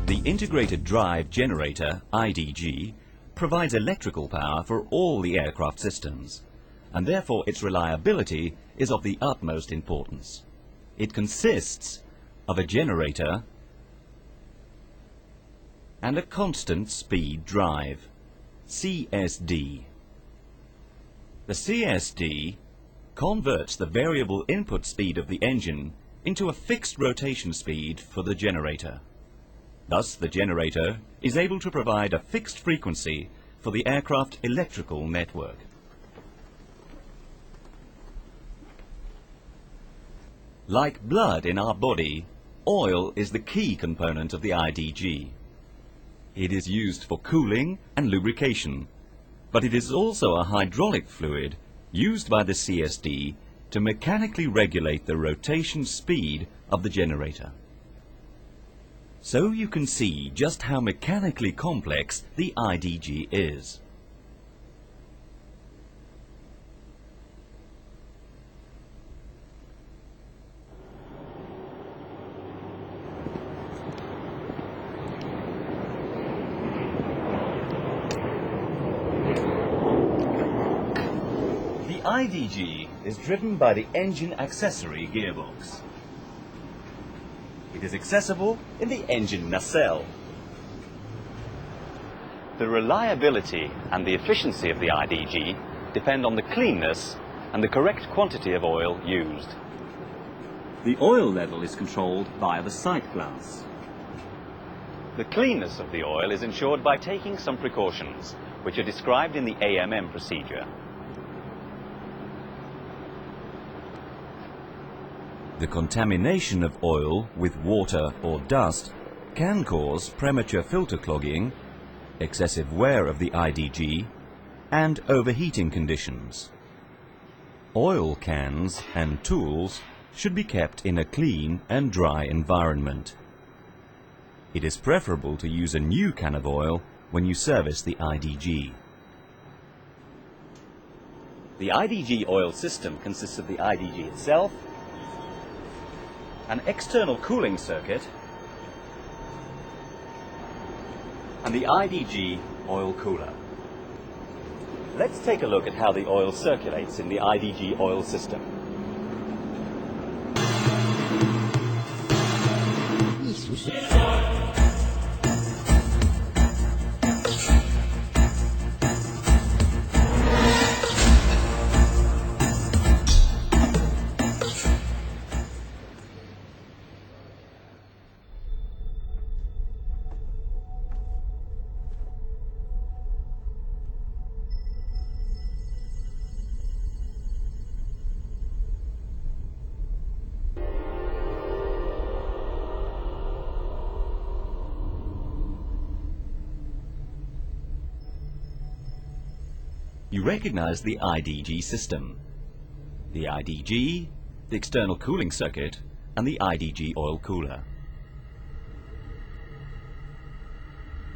The Integrated Drive Generator, IDG, provides electrical power for all the aircraft systems, and therefore its reliability is of the utmost importance. It consists of a generator and a constant speed drive, CSD. The CSD converts the variable input speed of the engine into a fixed rotation speed for the generator. Thus, the generator is able to provide a fixed frequency for the aircraft electrical network. Like blood in our body, oil is the key component of the IDG. It is used for cooling and lubrication, but it is also a hydraulic fluid used by the CSD to mechanically regulate the rotation speed of the generator. So you can see just how mechanically complex the IDG is. The IDG is driven by the engine accessory gearbox. It is accessible in the engine nacelle. The reliability and the efficiency of the IDG depend on the cleanness and the correct quantity of oil used. The oil level is controlled via the sight glass. The cleanness of the oil is ensured by taking some precautions, which are described in the AMM procedure. The contamination of oil with water or dust can cause premature filter clogging, excessive wear of the IDG, and overheating conditions. Oil cans and tools should be kept in a clean and dry environment. It is preferable to use a new can of oil when you service the IDG. The IDG oil system consists of the IDG itself, an external cooling circuit, and the IDG oil cooler. Let's take a look at how the oil circulates in the IDG oil system. You recognize the IDG system. The IDG, the external cooling circuit, and the IDG oil cooler.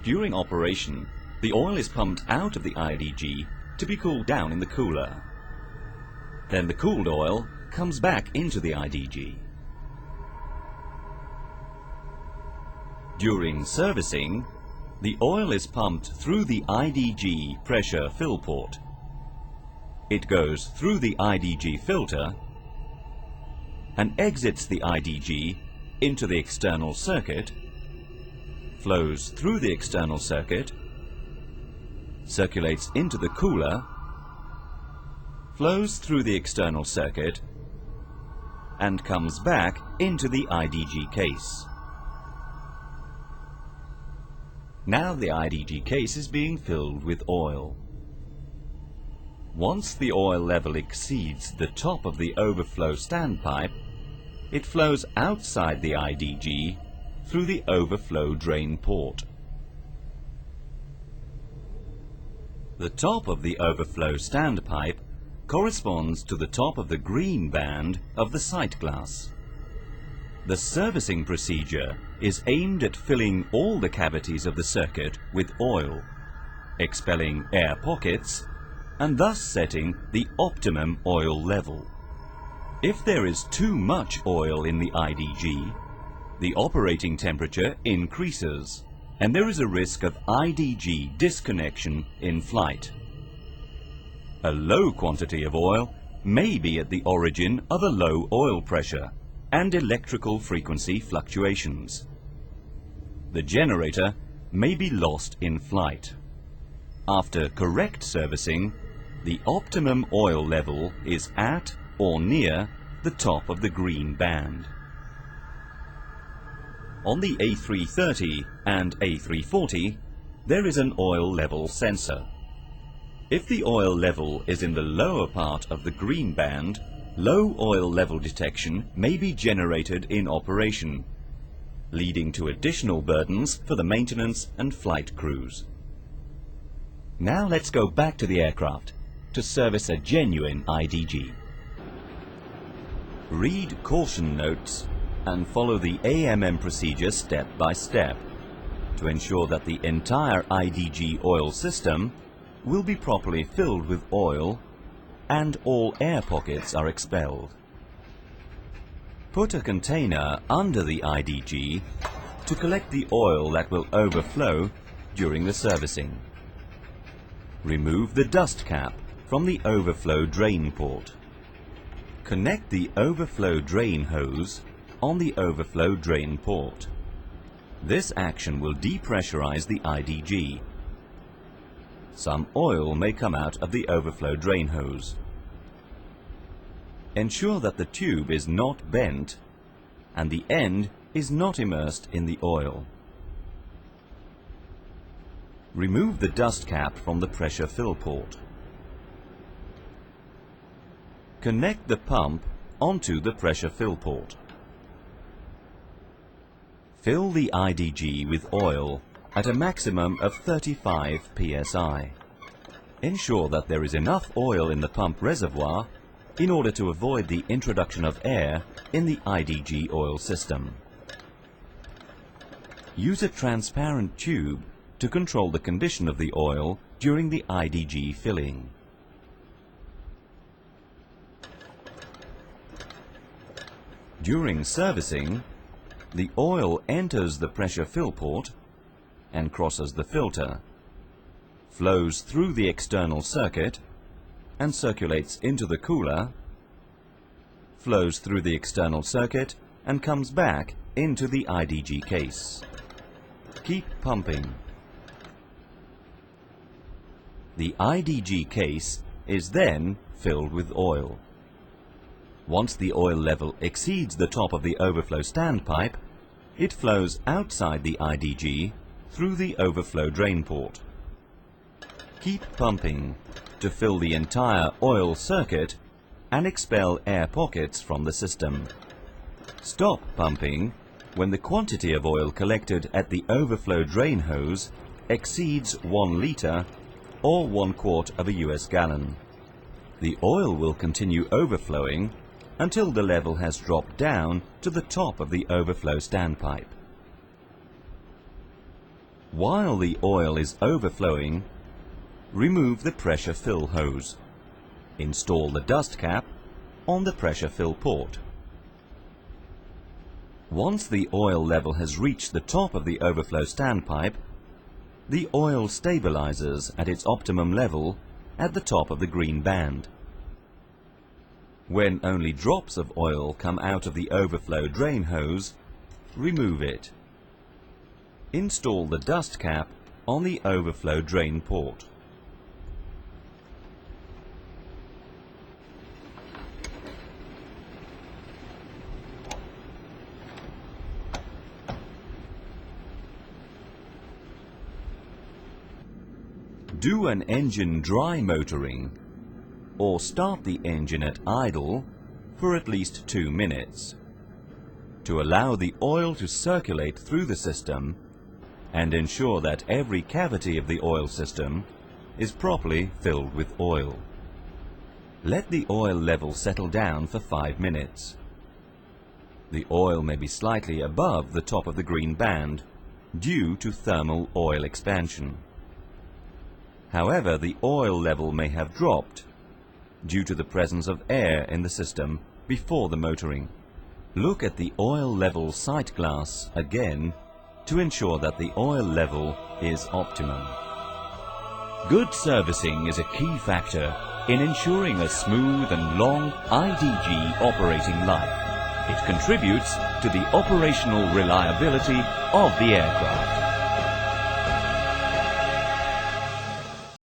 During operation, the oil is pumped out of the IDG to be cooled down in the cooler. Then the cooled oil comes back into the IDG. During servicing, the oil is pumped through the IDG pressure fill port. It goes through the IDG filter and exits the IDG into the external circuit, flows through the external circuit, circulates into the cooler, flows through the external circuit, and comes back into the IDG case. Now the IDG case is being filled with oil. Once the oil level exceeds the top of the overflow standpipe, it flows outside the IDG through the overflow drain port. The top of the overflow standpipe corresponds to the top of the green band of the sight glass. The servicing procedure is aimed at filling all the cavities of the circuit with oil, expelling air pockets, and thus setting the optimum oil level. If there is too much oil in the IDG, the operating temperature increases, and there is a risk of IDG disconnection in flight. A low quantity of oil may be at the origin of a low oil pressure and electrical frequency fluctuations. The generator may be lost in flight. After correct servicing, the optimum oil level is at or near the top of the green band. On the A330 and A340, there is an oil level sensor. If the oil level is in the lower part of the green band, low oil level detection may be generated in operation, leading to additional burdens for the maintenance and flight crews. Now let's go back to the aircraft to service a genuine IDG. Read caution notes and follow the AMM procedure step by step to ensure that the entire IDG oil system will be properly filled with oil and all air pockets are expelled. Put a container under the IDG to collect the oil that will overflow during the servicing. Remove the dust cap from the overflow drain port. Connect the overflow drain hose on the overflow drain port. This action will depressurize the IDG. Some oil may come out of the overflow drain hose. Ensure that the tube is not bent and the end is not immersed in the oil. Remove the dust cap from the pressure fill port. Connect the pump onto the pressure fill port. Fill the IDG with oil at a maximum of 35 psi. Ensure that there is enough oil in the pump reservoir in order to avoid the introduction of air in the IDG oil system. Use a transparent tube to control the condition of the oil during the IDG filling. During servicing, the oil enters the pressure fill port and crosses the filter, flows through the external circuit and circulates into the cooler, flows through the external circuit and comes back into the IDG case. Keep pumping. The IDG case is then filled with oil. Once the oil level exceeds the top of the overflow standpipe, it flows outside the IDG through the overflow drain port. Keep pumping to fill the entire oil circuit and expel air pockets from the system. Stop pumping when the quantity of oil collected at the overflow drain hose exceeds 1 liter or 1 quart of a US gallon. The oil will continue overflowing until the level has dropped down to the top of the overflow standpipe. While the oil is overflowing, remove the pressure fill hose. Install the dust cap on the pressure fill port. Once the oil level has reached the top of the overflow standpipe, the oil stabilizes at its optimum level at the top of the green band. When only drops of oil come out of the overflow drain hose, remove it. Install the dust cap on the overflow drain port. Do an engine dry motoring or start the engine at idle for at least 2 minutes to allow the oil to circulate through the system and ensure that every cavity of the oil system is properly filled with oil. Let the oil level settle down for 5 minutes. The oil may be slightly above the top of the green band due to thermal oil expansion. However, the oil level may have dropped due to the presence of air in the system before the motoring. Look at the oil level sight glass again to ensure that the oil level is optimum. Good servicing is a key factor in ensuring a smooth and long IDG operating life. It contributes to the operational reliability of the aircraft.